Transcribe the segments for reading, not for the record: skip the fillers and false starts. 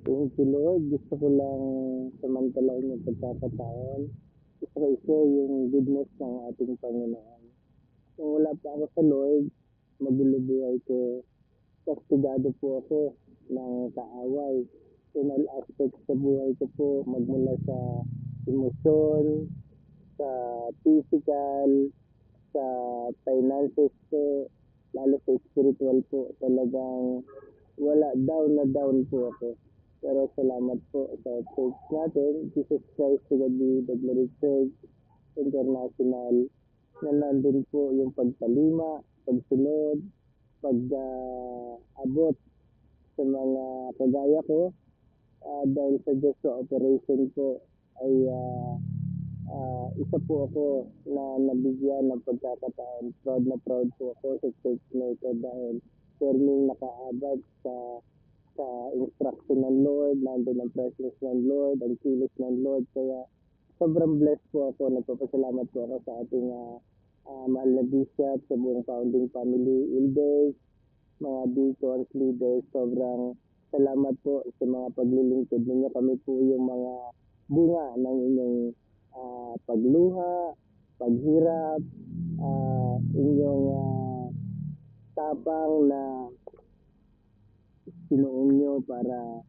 Thank you, Lord. Gusto ko lang samantalahin yung pagkakataon. Gusto ko i-share yung goodness ng ating Panginoon. Nung wala pa ako sa Lord, magulo buhay ko. Kastigado po ako ng kaaway. In all aspects sa buhay ko po, magmula sa emosyon, sa physical, sa finances po, lalo sa spiritual po, talagang wala, down na down po ako. Pero salamat po sa church natin, Jesus Christ to the Glory Church International, na nandun po yung pagtalima, pagsunod, pag-abot sa mga kagaya ko, dahil sa Diyos sa operation po ay isa po ako na nabigyan ng pagkakataon. Proud na proud po ako sa church na ito dahil firming nakaabad sa instruction ng Lord, nandun ang presence ng Lord, ang kilos ng Lord. Kaya sobrang blessed po ako. Nagpapasalamat po ako sa ating mahal na bishop, sa buong founding family, elders, mga deacons, leaders. Sobrang salamat po sa mga paglilingkod ninyo. Kami po yung mga bunga ng inyong pagluha, paghirap, inyong tapang na sinuong nyo para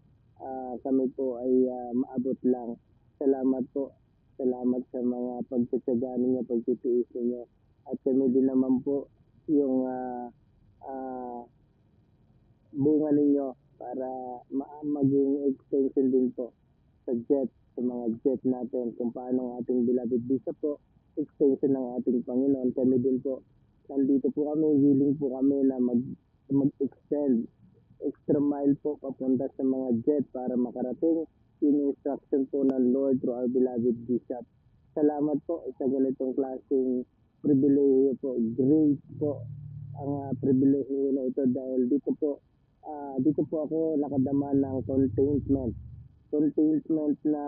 kami po ay maabot lang. Salamat po. Salamat sa mga pagtsatsaga ninyo, pagtitiis ninyo. At kami din naman po yung bunga ninyo para maging extension din po sa jet, sa mga jet natin, kung paano ang ating beloved bishop po, extension ng ating Panginoon. Kami din po, nandito po kami, willing po kami na mag-extend extra mile po papunta sa mga jet para makarating yung instruction po ng Lord through our beloved bishop. Salamat po sa ganitong klaseng pribilehiyo po. Great po ang pribilehiyo na ito dahil dito po ako nakadama ng contentment. Contentment na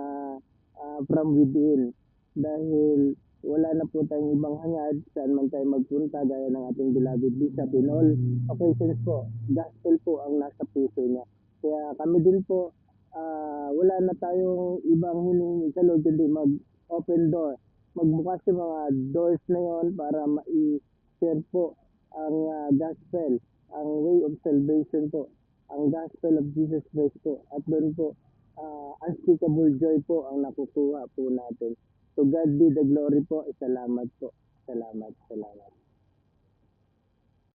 from within dahil wala na po tayong ibang hangad saan man tayo magpunta gaya ng ating beloved bishop. In all occasions po, gospel po ang nasa puso niya. Kaya kami din po, wala na tayong ibang hiningi sa Lord kundi mag-open door. Magbukas yung mga doors na yon para ma-share po ang gospel, ang way of salvation po, ang gospel of Jesus Christ po. At doon po, unspeakable joy po ang nakukuha po natin. To God be the glory po. Salamat po. Salamat, salamat.